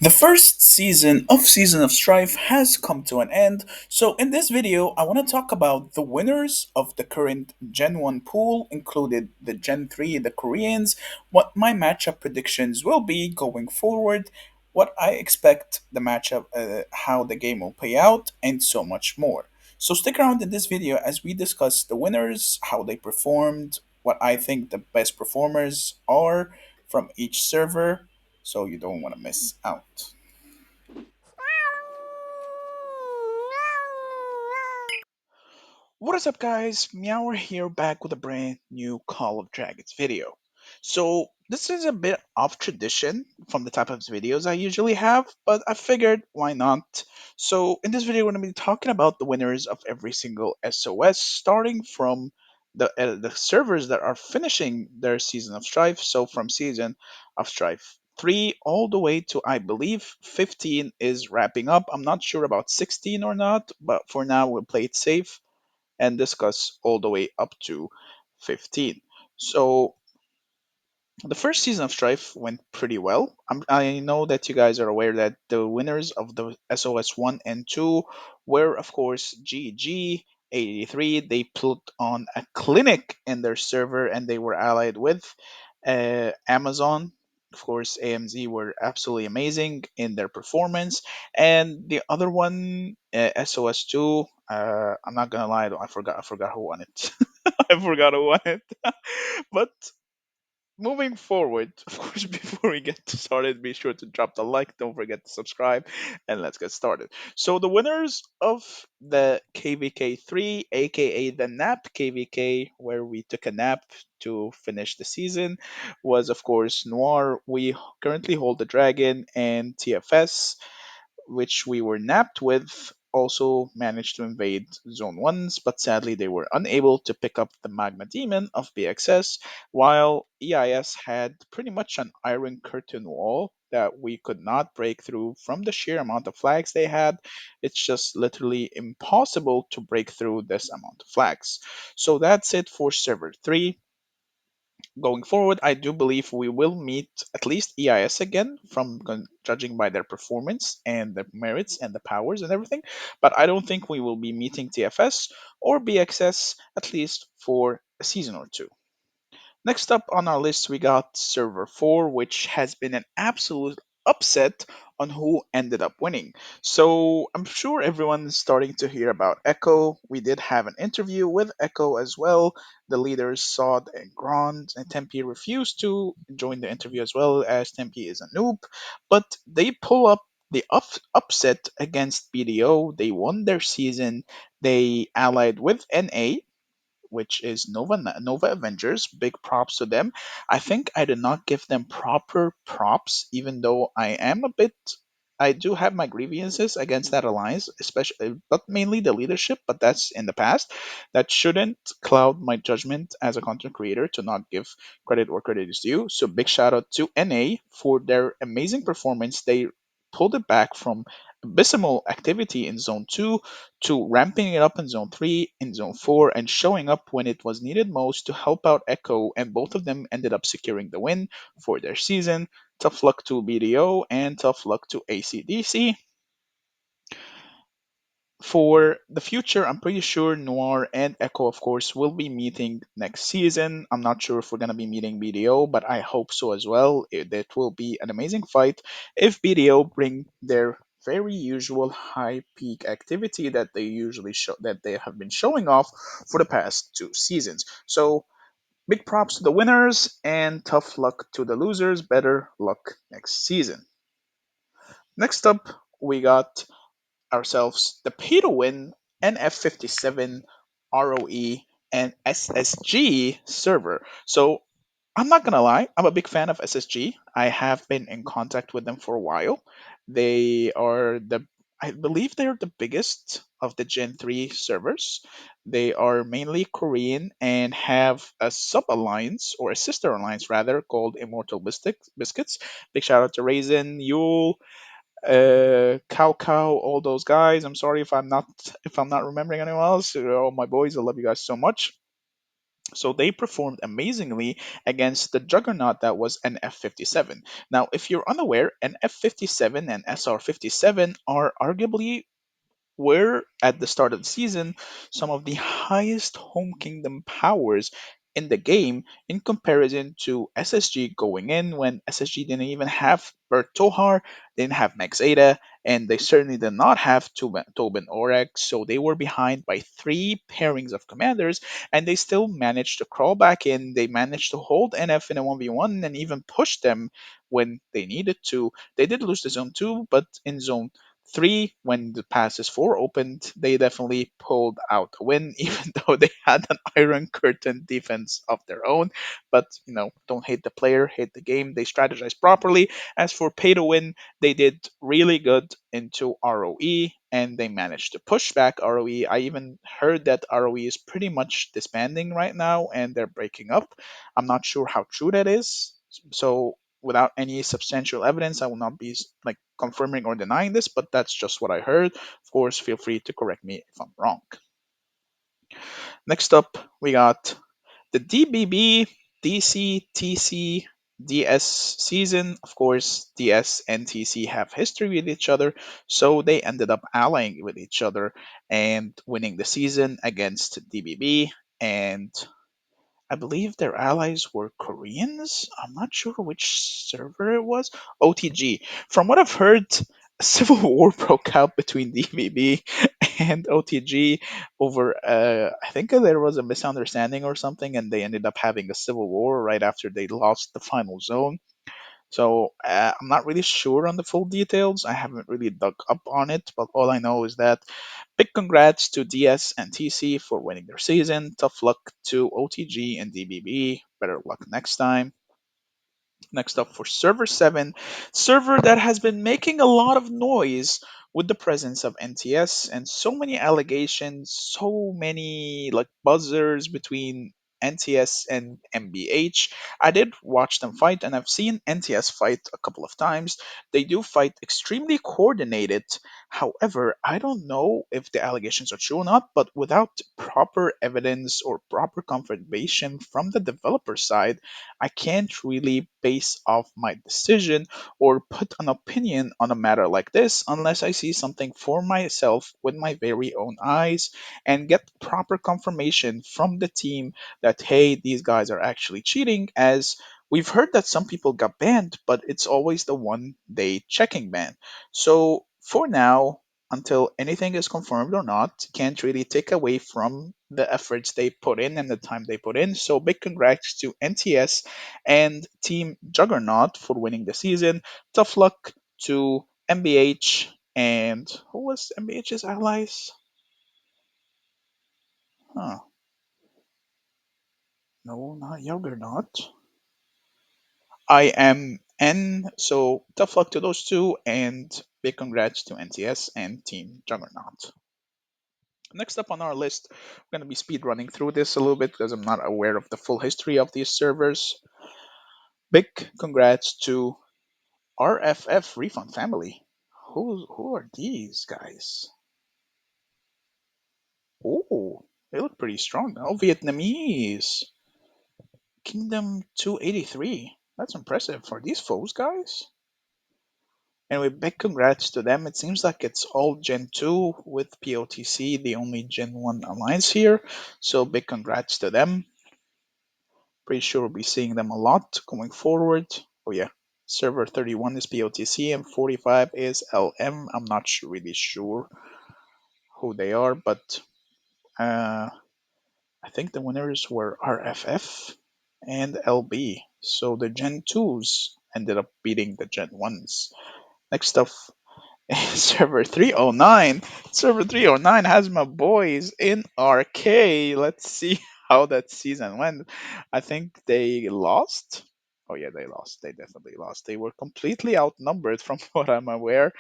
The first season of Strife has come to an end, so in this video I want to talk about the winners of the current Gen 1 pool, included the Gen 3, the Koreans, what my matchup predictions will be going forward, what I expect the matchup, how the game will play out, and so much more. So stick around in this video as we discuss the winners, how they performed, what I think the best performers are from each server, so you don't want to miss out. What is up, guys? Meower here, back with a brand new Call of Dragons video. So this is a bit off tradition from the type of videos I usually have, but I figured why not. So in this video we're going to be talking about the winners of every single SOS, starting from the servers that are finishing their season of Strife. So from season of Strife 3 all the way to, I believe, 15 is wrapping up. I'm not sure about 16 or not, but for now we'll play it safe and discuss all the way up to 15. So the first season of Strife went pretty well. I know that you guys are aware that the winners of the SOS 1 and 2 were, of course, GG 83. They put on a clinic in their server and they were allied with Amazon. Of course, AMZ were absolutely amazing in their performance. And the other one, SOS 2, I'm not gonna lie, though, I forgot who won it. I forgot who won it. But moving forward, of course, before we get started, be sure to drop the like, don't forget to subscribe, and let's get started. So, the winners of the KVK 3, aka the nap KVK, where we took a nap to finish the season, was of course Noir. We currently hold the Dragon, and TFS, which we were napped with, also managed to invade Zone 1s, but sadly they were unable to pick up the Magma Demon of BXS, while EIS had pretty much an iron curtain wall that we could not break through from the sheer amount of flags they had. It's just literally impossible to break through this amount of flags. So that's it for Server 3. Going forward, I do believe we will meet at least EIS again, from judging by their performance and the merits and the powers and everything. But I don't think we will be meeting TFS or BXS, at least for a season or two. Next up on our list, we got Server 4, which has been an absolute upset on who ended up winning. So I'm sure everyone's starting to hear about Echo. We did have an interview with Echo as well. The leaders Sod and Grand and Tempe refused to join the interview as well, as Tempe is a noob. But they pull up the upset against BDO. They won their season. They allied with NA, which is Nova Avengers. Big props to them. I think I did not give them proper props, even though I am a bit. I do have my grievances against that alliance, especially, but mainly the leadership. But that's in the past. That shouldn't cloud my judgment as a content creator to not give credit where credit is due. So big shout out to NA for their amazing performance. They pulled it back from abysmal activity in Zone 2 to ramping it up in Zone 3, in Zone 4, and showing up when it was needed most to help out Echo, and both of them ended up securing the win for their season. Tough luck to BDO and tough luck to ACDC. For the future, I'm pretty sure Noir and Echo, of course, will be meeting next season. I'm not sure if we're going to be meeting BDO, but I hope so as well. It will be an amazing fight if BDO bring their very usual high peak activity that they have been showing off for the past two seasons. So big props to the winners and tough luck to the losers. Better luck next season. Next up, we got ourselves the pay to win NF57 ROE and SSG server. So I'm not gonna lie, I'm a big fan of SSG. I have been in contact with them for a while. They are I believe they're the biggest of the Gen 3 servers. They are mainly Korean and have a sub alliance, or a sister alliance rather, called Immortal Biscuits. Big shout out to Raisin, Yule, Cow, all those guys. I'm sorry if I'm not remembering anyone else. All my boys, I love you guys so much. So they performed amazingly against the juggernaut that was NF57. Now, if you're unaware, NF57 and SR57 are arguably were at the start of the season some of the highest home kingdom powers in the game in comparison to SSG going in when SSG didn't even have Bert Tohar, didn't have Max Ada, and they certainly did not have Tobin Orex, so they were behind by three pairings of commanders, and they still managed to crawl back in. They managed to hold NF in a 1v1 and even push them when they needed to. They did lose the zone 2, but in zone 3, when the passes 4 opened, they definitely pulled out a win, even though they had an Iron Curtain defense of their own. But, don't hate the player, hate the game. They strategized properly. As for pay to win, they did really good into ROE, and they managed to push back ROE. I even heard that ROE is pretty much disbanding right now, and they're breaking up. I'm not sure how true that is. So without any substantial evidence, I will not be like confirming or denying this, but that's just what I heard. Of course, feel free to correct me if I'm wrong. Next up, we got the DBB, DC, TC, DS season. Of course, DS and TC have history with each other, so they ended up allying with each other and winning the season against DBB. And I believe their allies were Koreans. I'm not sure which server it was. OTG. From what I've heard, a civil war broke out between DBB and OTG over, I think there was a misunderstanding or something, and they ended up having a civil war right after they lost the final zone. So I'm not really sure on the full details. I haven't really dug up on it, but all I know is that big congrats to DS and TC for winning their season. Tough luck to OTG and DBB. Better luck next time. Next up for server 7, server that has been making a lot of noise with the presence of NTS and so many allegations, so many like buzzers between NTS and MBH. I did watch them fight and I've seen NTS fight a couple of times. They do fight extremely coordinated. However, I don't know if the allegations are true or not, but without proper evidence or proper confirmation from the developer side, I can't really base off my decision or put an opinion on a matter like this unless I see something for myself with my very own eyes and get proper confirmation from the team that, hey, these guys are actually cheating, as we've heard that some people got banned, but it's always the 1 day checking ban. So for now, until anything is confirmed or not, can't really take away from the efforts they put in and the time they put in. So big congrats to NTS and Team Juggernaut for winning the season. Tough luck to MBH and who was MBH's allies? Huh. No, not Juggernaut. I am N. So tough luck to those two and big congrats to NTS and Team Juggernaut. Next up on our list, I'm going to be speed running through this a little bit because I'm not aware of the full history of these servers. Big congrats to RFF Refund Family. Who are these guys? Oh, they look pretty strong now. Vietnamese Kingdom 283. That's impressive for these foes, guys. Anyway, big congrats to them. It seems like it's all Gen 2 with POTC, the only Gen 1 alliance here. So big congrats to them. Pretty sure we'll be seeing them a lot going forward. Oh yeah, server 31 is POTC and 45 is LM. I'm not really sure who they are, but uh, I think the winners were RFF and LB. So the Gen 2s ended up beating the Gen 1s. Next up, server 309. Server 309 has my boys in RK. Let's see how that season went. I think they lost. Oh, yeah, they lost. They definitely lost. They were completely outnumbered from what I'm aware.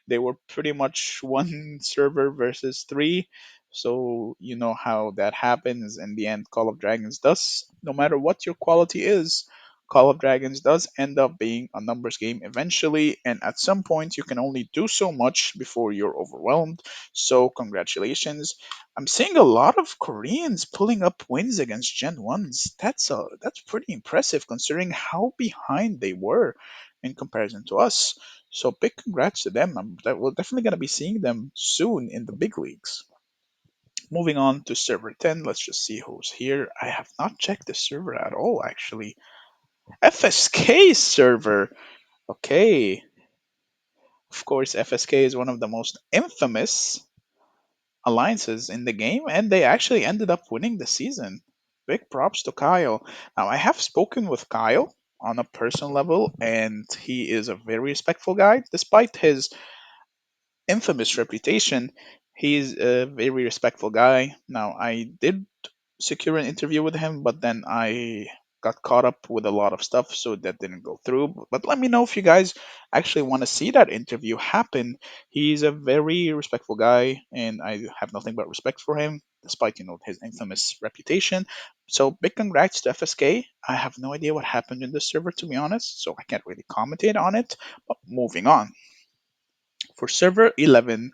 They were pretty much one server versus three. So, you know how that happens in the end. Call of Dragons does. No matter what your quality is, Call of Dragons does end up being a numbers game eventually, and at some point you can only do so much before you're overwhelmed. So congratulations. I'm seeing a lot of Koreans pulling up wins against Gen 1s. That's pretty impressive considering how behind they were in comparison to us. So big congrats to them. We're definitely going to be seeing them soon in the big leagues. Moving on to server 10, let's just see who's here. I have not checked the server at all, actually. FSK server. Okay. Of course, FSK is one of the most infamous alliances in the game, and they actually ended up winning the season. Big props to Kyle. Now, I have spoken with Kyle on a personal level, and he is a very respectful guy. Despite his infamous reputation, he's a very respectful guy. Now, I did secure an interview with him, but then I got caught up with a lot of stuff, so that didn't go through. But let me know if you guys actually want to see that interview happen. He's a very respectful guy, and I have nothing but respect for him, despite his infamous reputation. So big congrats to FSK. I have no idea what happened in this server, to be honest, so I can't really commentate on it. But moving on. For server 11,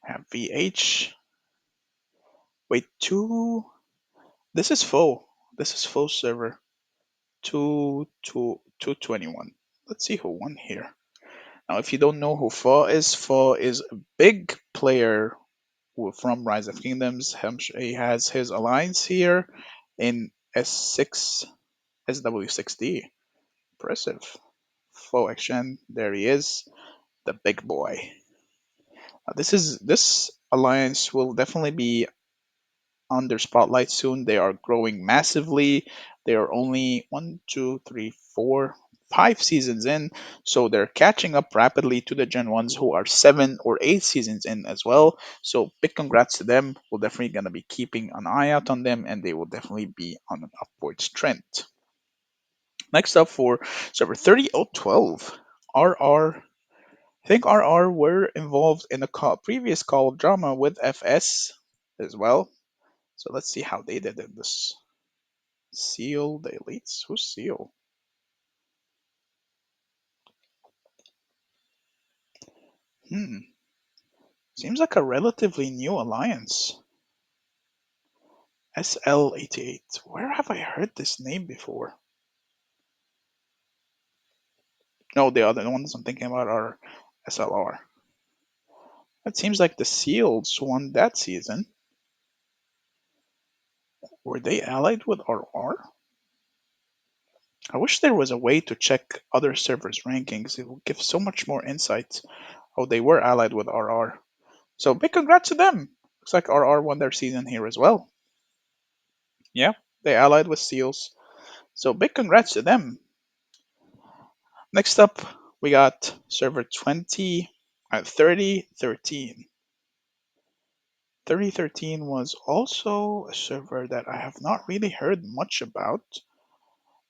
I have VH. Wait, two. This is full. This is full server. 221. Let's see who won here. Now, if you don't know who Fa is a big player from Rise of Kingdoms. He has his alliance here in S6, SW6D. Impressive. Fo action. There he is, the big boy. This alliance will definitely be under spotlight soon. They are growing massively. They are only 5 seasons in, so they're catching up rapidly to the Gen 1s who are 7 or 8 seasons in as well. So big congrats to them. We're definitely going to be keeping an eye out on them, and they will definitely be on an upwards trend. Next up for server 30012, RR. I think RR were involved in a previous call of drama with FS as well. So let's see how they did in this. Seal the elites? Who's Seal? Hmm. Seems like a relatively new alliance. SL88. Where have I heard this name before? No, the other ones I'm thinking about are SLR. It seems like the Seals won that season. Were they allied with RR? I wish there was a way to check other servers' rankings. It would give so much more insight how they were allied with RR. So big congrats to them. Looks like RR won their season here as well. Yeah, they allied with Seals. So big congrats to them. Next up, we got server 3013. 3013 was also a server that I have not really heard much about,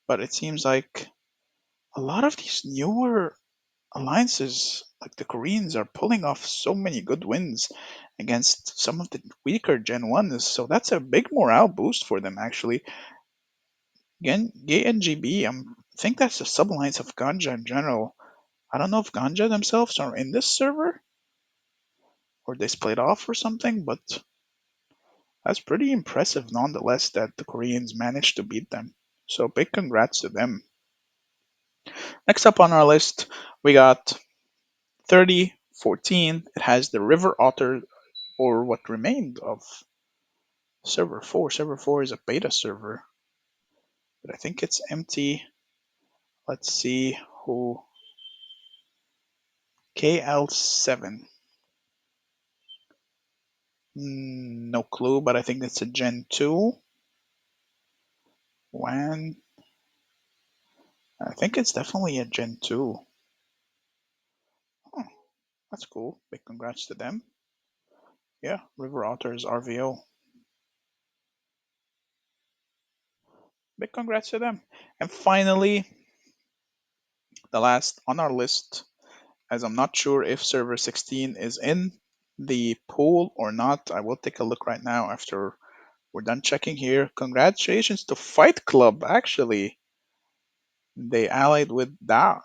but it seems like a lot of these newer alliances, like the Koreans, are pulling off so many good wins against some of the weaker Gen 1s, so that's a big morale boost for them actually. Again, GNGB, I think that's the suballiance of Ganja in general. I don't know if Ganja themselves are in this server or they split off or something, but that's pretty impressive nonetheless that the Koreans managed to beat them. So big congrats to them. Next up on our list, we got 3014. It has the River Otter, or what remained of server 4. Server 4 is a beta server, but I think it's empty. Let's see who. KL7. No clue, but I think it's a Gen 2. When I think it's definitely a Gen 2. Oh, that's cool. Big congrats to them. Yeah, River Otters RVO. Big congrats to them. And finally, the last on our list, as I'm not sure if server 16 is in the pool or not. I will take a look right now after we're done checking here. Congratulations to Fight Club, actually. They allied with DAU.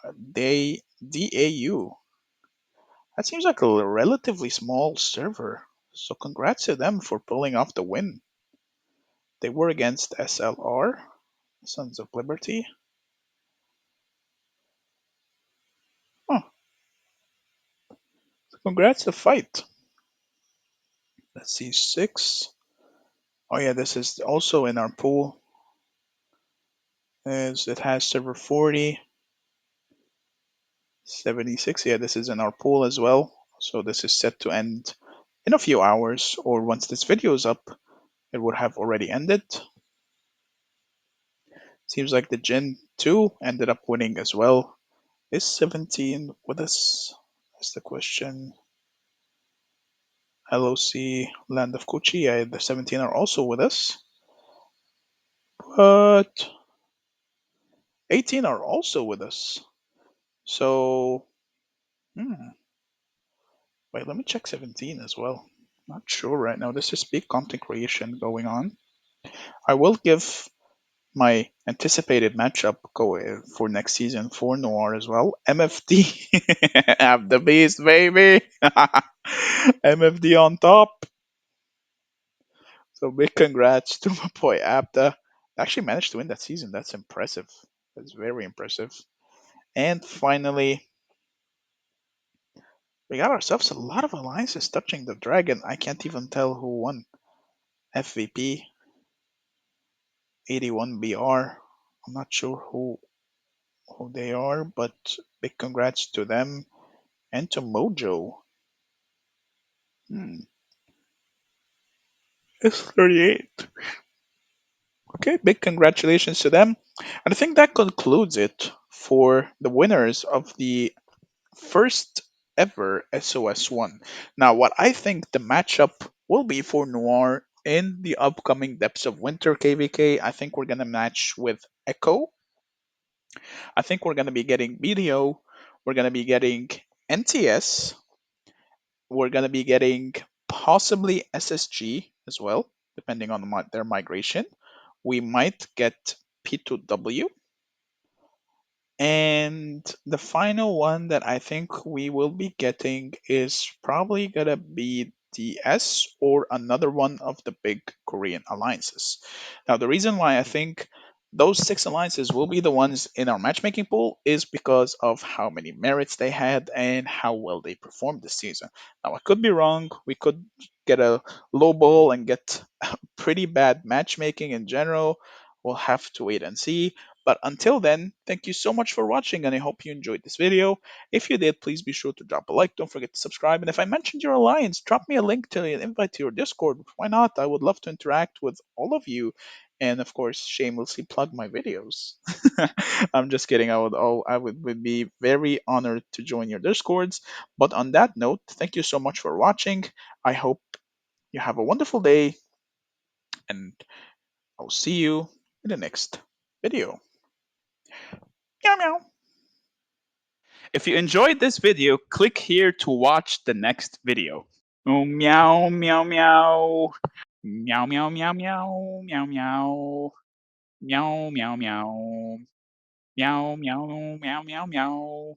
That seems like a relatively small server. So congrats to them for pulling off the win. They were against SLR, Sons of Liberty. Huh. So congrats to Fight. Let's see, 6. Oh yeah, this is also in our pool. As it has server 40, 76. Yeah, this is in our pool as well. So this is set to end in a few hours, or once this video is up, it would have already ended. Seems like the Gen 2 ended up winning as well. Is 17 with us? That's the question. LOC, Land of Kuchi, yeah, the 17 are also with us. But 18 are also with us. So, hmm, wait, let me check 17 as well. Not sure right now. This is big content creation going on. I will give my anticipated matchup for next season for Noir as well. MFD, have the beast, baby. MFD on top. So big congrats to my boy Abda. Actually managed to win that season. That's impressive. That's very impressive. And finally, we got ourselves a lot of alliances touching the dragon. I can't even tell who won. FVP, 81BR. I'm not sure who they are, but big congrats to them and to Mojo. Hmm. It's 38. Okay, big congratulations to them. And I think that concludes it for the winners of the first ever SOS one. Now, what I think the matchup will be for Noir in the upcoming Depths of Winter KVK, I think we're going to match with Echo. I think we're going to be getting BDO. We're going to be getting NTS. We're going to be getting possibly SSG as well, depending on their migration. We might get P2W. And the final one that I think we will be getting is probably gonna be DS or another one of the big Korean alliances. Now, the reason why I think those 6 alliances will be the ones in our matchmaking pool is because of how many merits they had and how well they performed this season. Now, I could be wrong. We could get a low ball and get pretty bad matchmaking in general. We'll have to wait and see. But until then, thank you so much for watching and I hope you enjoyed this video. If you did, please be sure to drop a like. Don't forget to subscribe. And if I mentioned your alliance, drop me a link to an invite to your Discord. Why not? I would love to interact with all of you. And of course, shamelessly plug my videos. I'm just kidding. I would be very honored to join your Discords. But on that note, thank you so much for watching. I hope you have a wonderful day and I'll see you in the next video. Meow meow. If you enjoyed this video, click here to watch the next video. Oh, meow meow meow. Meow meow meow meow meow meow. Meow meow meow. Meow meow meow meow meow.